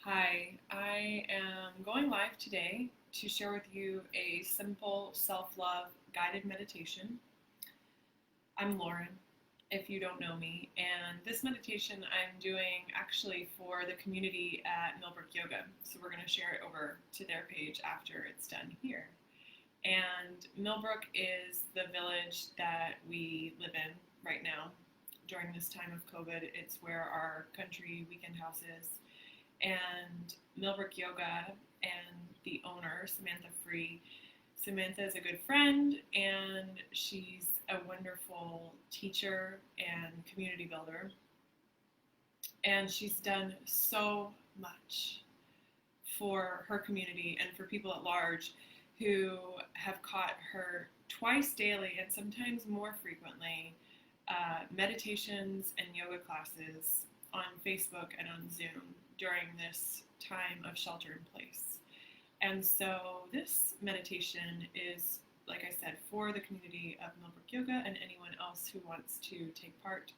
Hi, I am going live today to share with you a simple self-love guided meditation. I'm Lauren, if you don't know me, and this meditation I'm doing actually for the community at Millbrook Yoga. So we're going to share it over to their page after it's done here. And Millbrook is the village that we live in right now during this time of COVID. It's where our country weekend house is. And Millbrook Yoga and the owner, Samantha Free. Samantha is a good friend, and she's a wonderful teacher and community builder. And she's done so much for her community and for people at large who have caught her twice daily and sometimes more frequently meditations and yoga classes on Facebook and on Zoom during this time of shelter in place. And so this meditation is, like I said, for the community of Millbrook Yoga and anyone else who wants to take part.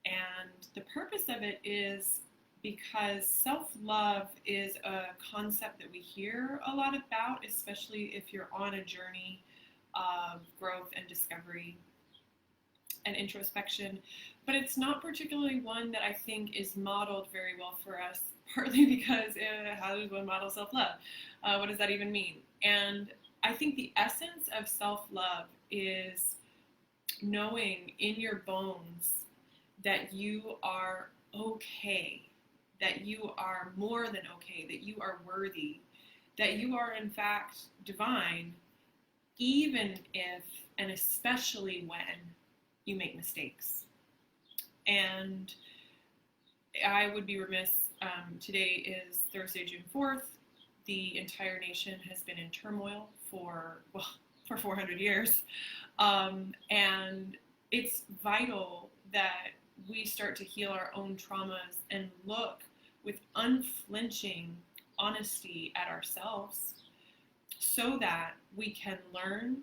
And the purpose of it is because self-love is a concept that we hear a lot about, especially if you're on a journey of growth and discovery and introspection, but it's not particularly one that I think is modeled very well for us, partly because how does one model self-love? What does that even mean? And I think the essence of self-love is knowing in your bones that you are okay, that you are more than okay, that you are worthy, that you are in fact divine, even if and especially when you make mistakes. And I would be remiss, today is Thursday, June 4th. The entire nation has been in turmoil for 400 years. And it's vital that we start to heal our own traumas and look with unflinching honesty at ourselves so that we can learn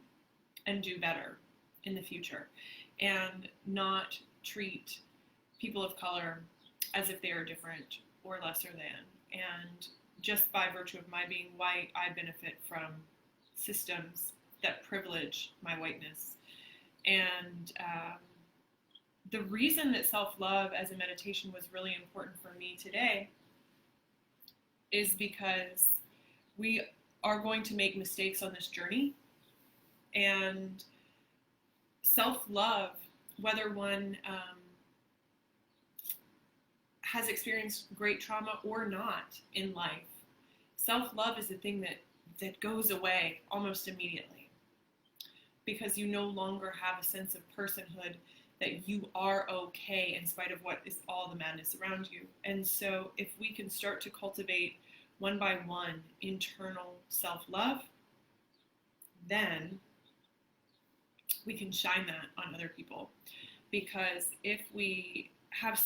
and do better in the future and not treat people of color as if they are different or lesser than. And just by virtue of my being white, I benefit from systems that privilege my whiteness. And the reason that self-love as a meditation was really important for me today is because we are going to make mistakes on this journey, and self-love, whether one has experienced great trauma or not in life, self-love is the thing that goes away almost immediately, because you no longer have a sense of personhood, that you are okay in spite of what is all the madness around you. And so if we can start to cultivate one by one internal self-love, then we can shine that on other people. Because if we have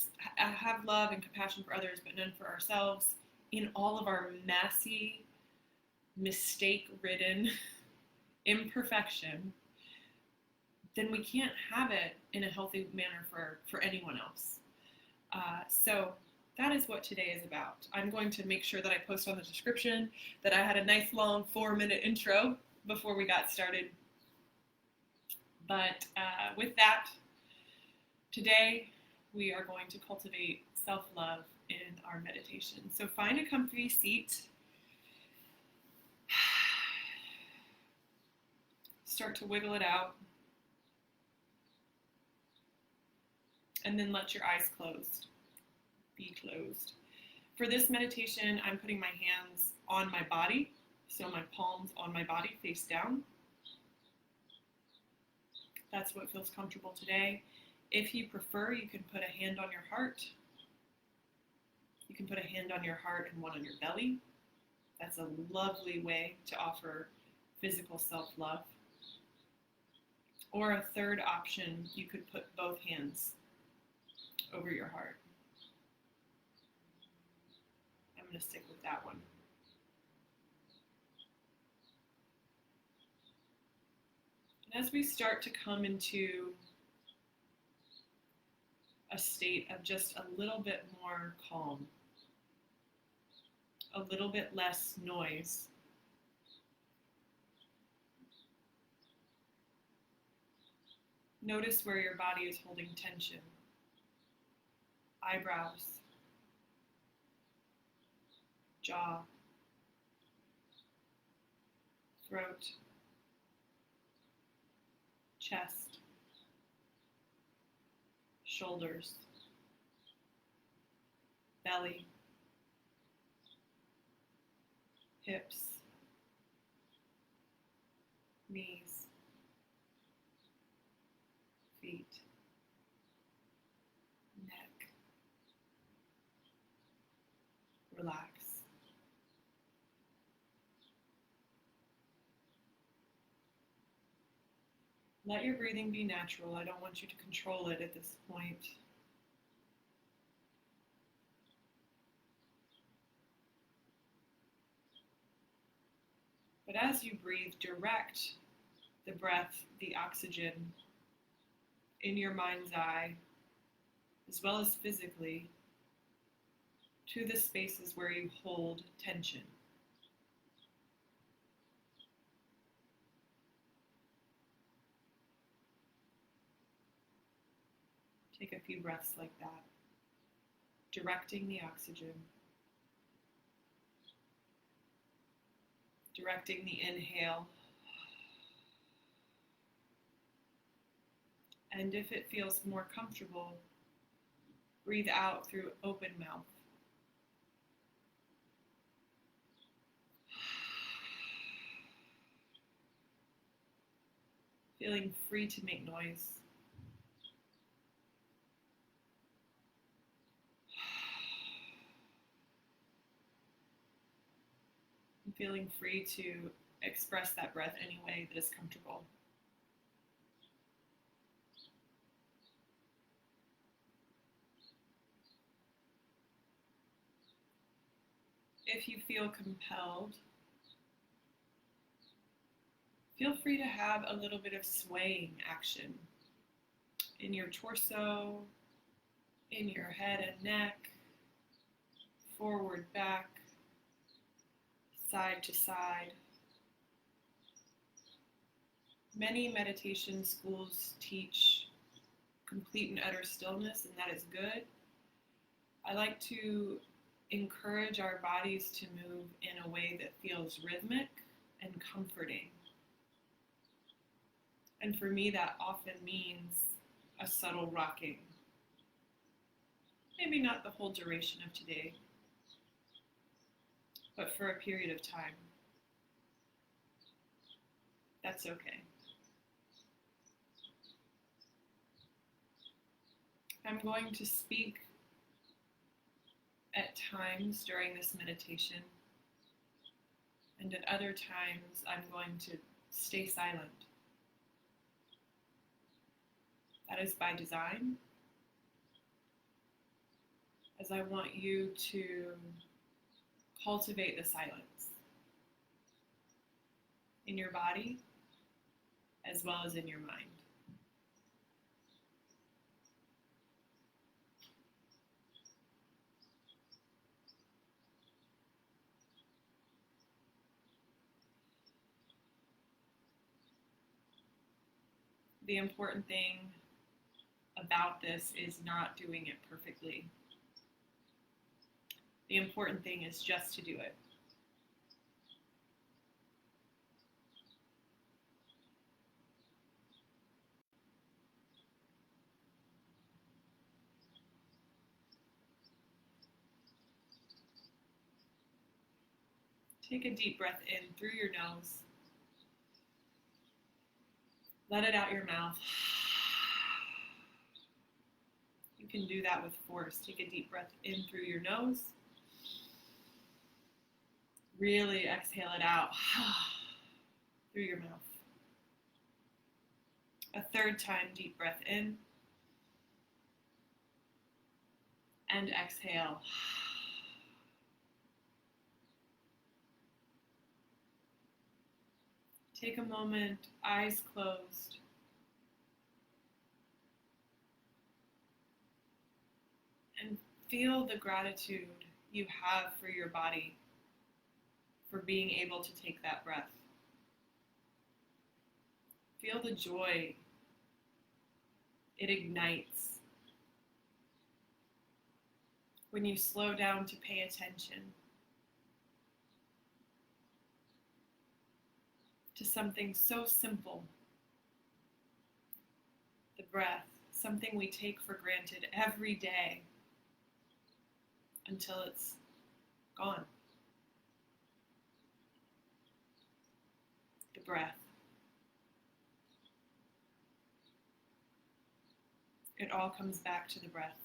love and compassion for others but none for ourselves, in all of our messy, mistake-ridden imperfection, then we can't have it in a healthy manner for anyone else. So that is what today is about. I'm going to make sure that I post on the description that I had a nice long 4-minute intro before we got started. But with that, today we are going to cultivate self-love in our meditation. So find a comfy seat. Start to wiggle it out. And then let your eyes be closed. For this meditation, I'm putting my hands on my body, so my palms on my body face down. That's what feels comfortable today. If you prefer, you can put a hand on your heart. You can put a hand on your heart and one on your belly. That's a lovely way to offer physical self-love. Or a third option, you could put both hands over your heart. I'm going to stick with that one. And as we start to come into a state of just a little bit more calm, a little bit less noise. Notice where your body is holding tension. Eyebrows, jaw, throat, chest, shoulders, belly, hips, knees, feet, neck. Relax. Let your breathing be natural. I don't want you to control it at this point. But as you breathe, direct the breath, the oxygen, in your mind's eye, as well as physically, to the spaces where you hold tension. Take a few breaths like that, directing the oxygen, directing the inhale. And if it feels more comfortable, breathe out through open mouth. Feeling free to make noise. And feeling free to express that breath any way that is comfortable. If you feel compelled, feel free to have a little bit of swaying action in your torso, in your head and neck, forward, back, side to side. Many meditation schools teach complete and utter stillness, and that is good. I like to encourage our bodies to move in a way that feels rhythmic and comforting. And for me, that often means a subtle rocking. Maybe not the whole duration of today, but for a period of time. That's okay. I'm going to speak at times during this meditation, and at other times I'm going to stay silent. That is by design, as I want you to cultivate the silence in your body as well as in your mind. The important thing about this is not doing it perfectly. The important thing is just to do it. Take a deep breath in through your nose. Let it out your mouth. You can do that with force. Take a deep breath in through your nose. Really exhale it out through your mouth. A third time, deep breath in. And exhale. Take a moment, eyes closed. And feel the gratitude you have for your body for being able to take that breath. Feel the joy. It ignites when you slow down to pay attention to something so simple, the breath, something we take for granted every day until it's gone. The breath. It all comes back to the breath.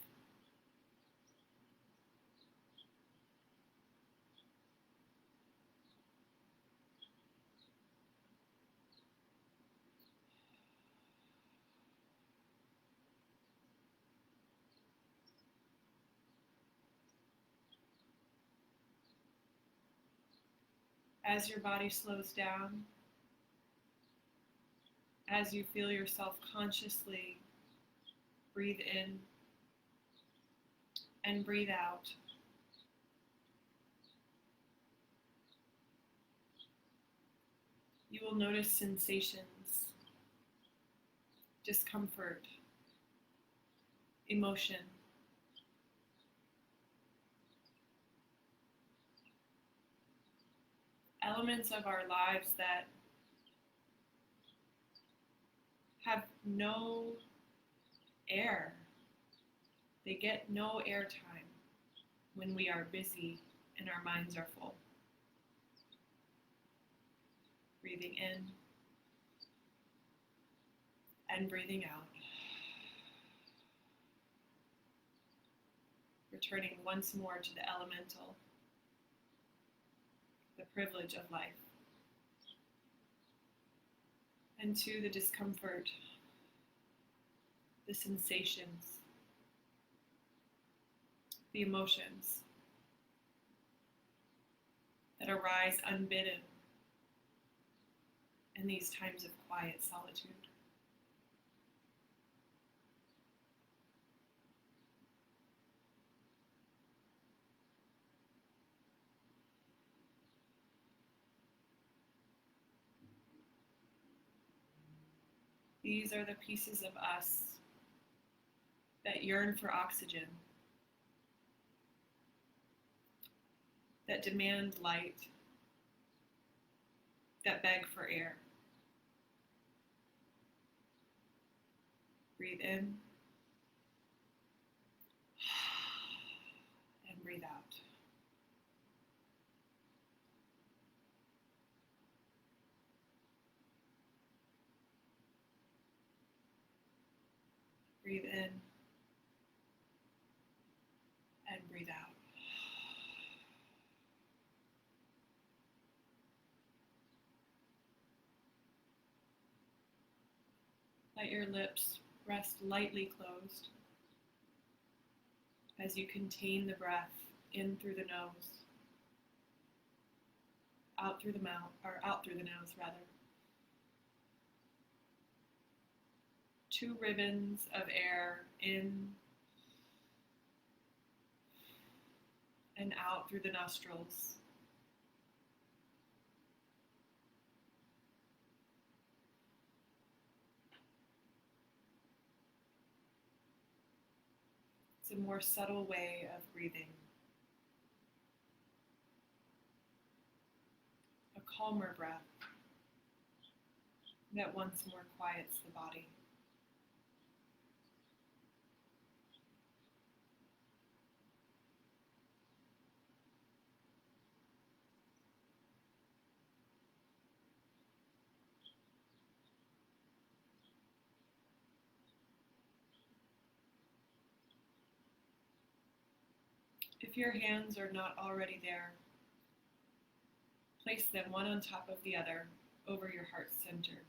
As your body slows down, as you feel yourself consciously breathe in and breathe out, you will notice sensations, discomfort, emotion. Elements of our lives that have no air. They get no airtime when we are busy and our minds are full. Breathing in and breathing out. Returning once more to the elemental, the privilege of life, and to the discomfort, the sensations, the emotions that arise unbidden in these times of quiet solitude. These are the pieces of us that yearn for oxygen, that demand light, that beg for air. Breathe in and breathe out. Breathe in and breathe out. Let your lips rest lightly closed as you contain the breath in through the nose, out through the mouth, or out through the nose rather. 2 ribbons of air in and out through the nostrils. It's a more subtle way of breathing, a calmer breath that once more quiets the body. If your hands are not already there, place them one on top of the other over your heart center.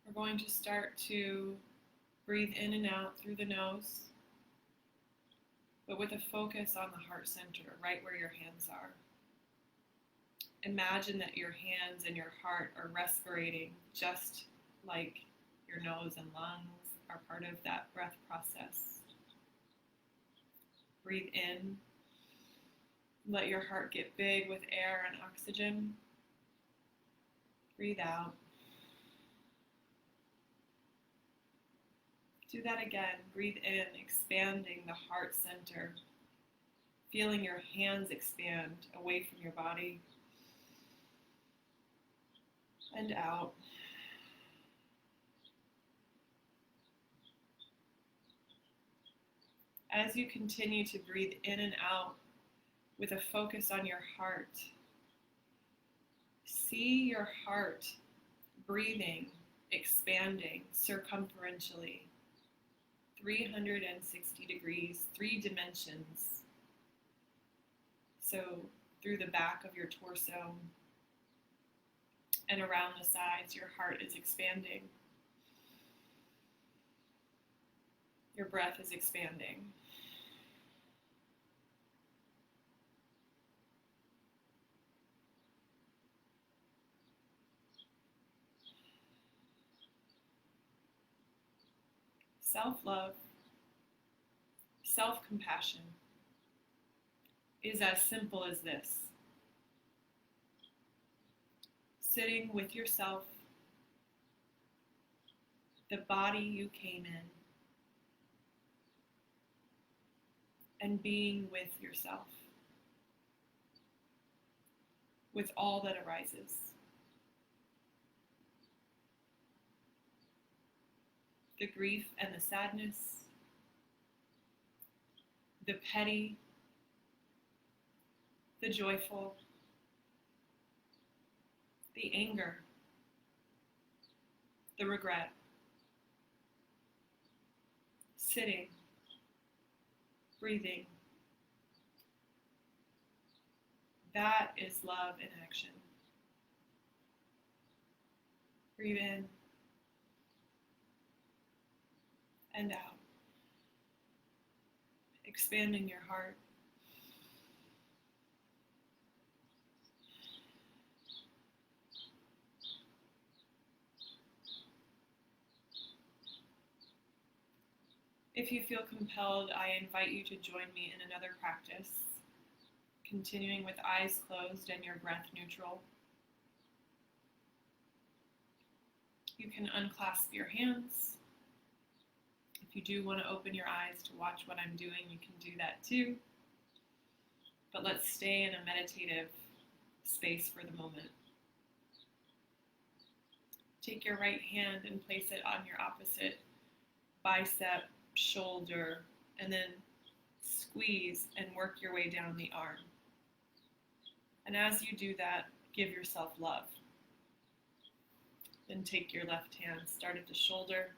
We're going to start to breathe in and out through the nose, but with a focus on the heart center, right where your hands are. Imagine that your hands and your heart are respirating just like your nose and lungs are part of that breath process. Breathe in. Let your heart get big with air and oxygen. Breathe out. Do that again. Breathe in, expanding the heart center. Feeling your hands expand away from your body. And out. As you continue to breathe in and out with a focus on your heart, see your heart breathing, expanding circumferentially, 360 degrees, 3 dimensions. So through the back of your torso and around the sides, your heart is expanding. Your breath is expanding. Self-love, self-compassion is as simple as this. Sitting with yourself, the body you came in, and being with yourself, with all that arises. The grief and the sadness, the petty, the joyful, the anger, the regret. Sitting, breathing. That is love in action. Breathe in and out, expanding your heart. If you feel compelled, I invite you to join me in another practice, continuing with eyes closed and your breath neutral. You can unclasp your hands. If you do want to open your eyes to watch what I'm doing, you can do that too. But let's stay in a meditative space for the moment. Take your right hand and place it on your opposite bicep, shoulder, and then squeeze and work your way down the arm. And as you do that, give yourself love. Then take your left hand, start at the shoulder,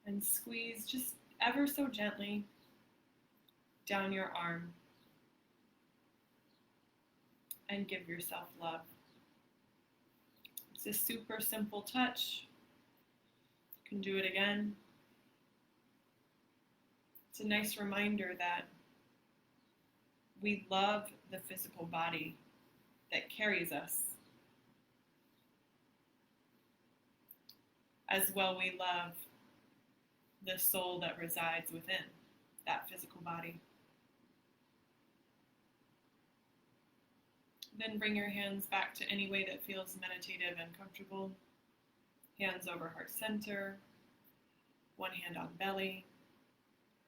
and squeeze just ever so gently down your arm. And give yourself love. It's a super simple touch. You can do it again. It's a nice reminder that we love the physical body that carries us. As well, we love the soul that resides within that physical body. Then bring your hands back to any way that feels meditative and comfortable. Hands over heart center, one hand on belly,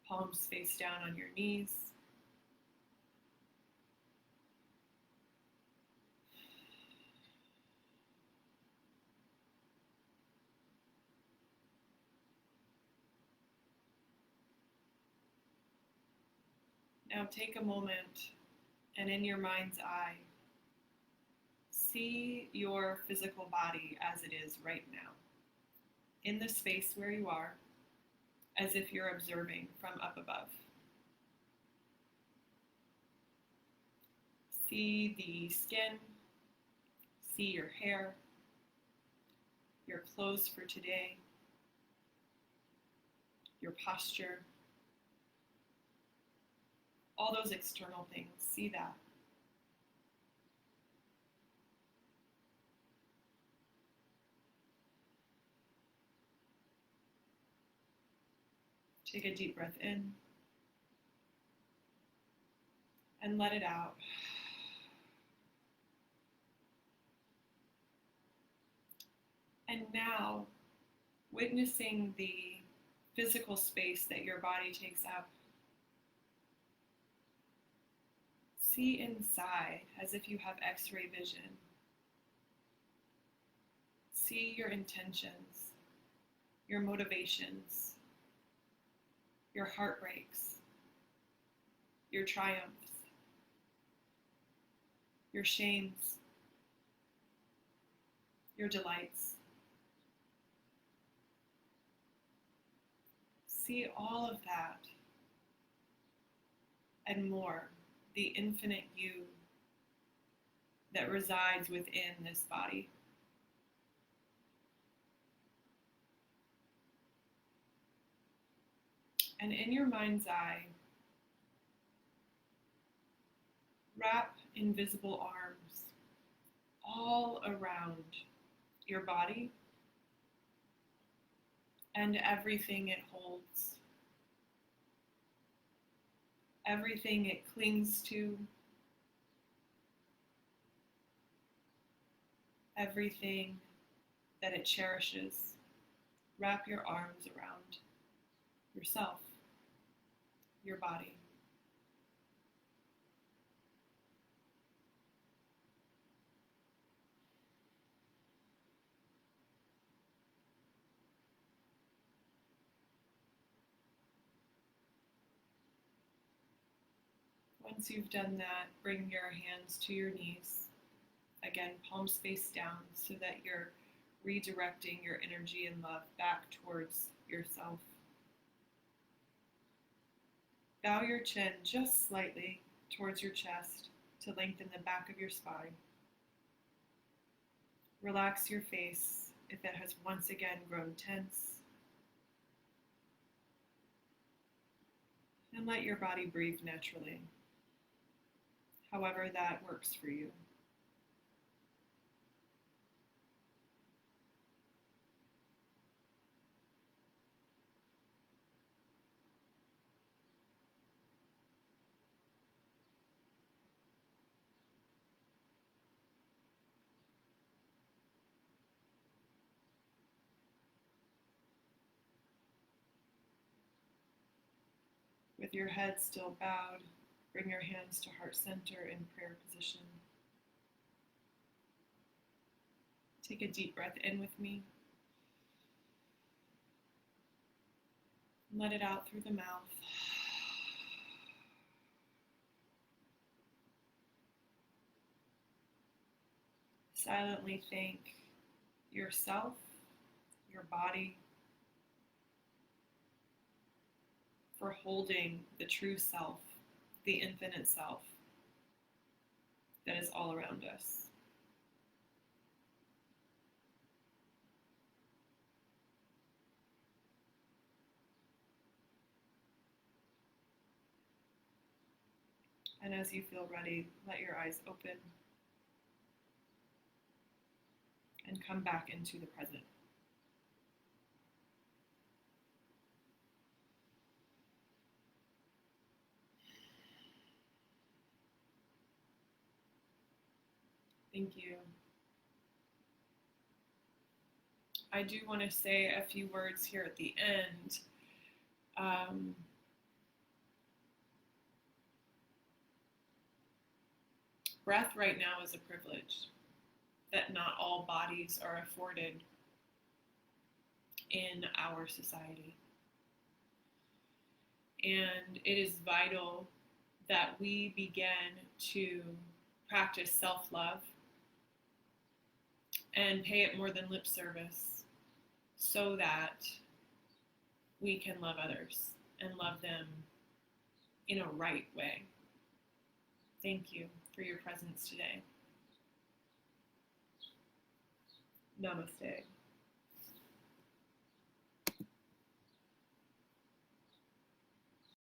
palms face down on your knees. Now take a moment and in your mind's eye, see your physical body as it is right now, in the space where you are, as if you're observing from up above. See the skin, see your hair, your clothes for today, your posture, all those external things, see that. Take a deep breath in and let it out. And now, witnessing the physical space that your body takes up, see inside as if you have X-ray vision. See your intentions, your motivations, your heartbreaks, your triumphs, your shames, your delights. See all of that and more, the infinite you that resides within this body. And in your mind's eye, wrap invisible arms all around your body and everything it holds, everything it clings to, everything that it cherishes. Wrap your arms around yourself, your body. Once you've done that, bring your hands to your knees. Again, palms face down so that you're redirecting your energy and love back towards yourself. Bow your chin just slightly towards your chest to lengthen the back of your spine. Relax your face if it has once again grown tense. And let your body breathe naturally, however that works for you. With your head still bowed, bring your hands to heart center in prayer position. Take a deep breath in with me. Let it out through the mouth. Silently thank yourself, your body, for holding the true self, the infinite self that is all around us. And as you feel ready, let your eyes open and come back into the present. Thank you. I do want to say a few words here at the end. Breath right now is a privilege that not all bodies are afforded in our society. And it is vital that we begin to practice self-love and pay it more than lip service so that we can love others and love them in a right way. Thank you for your presence today. Namaste.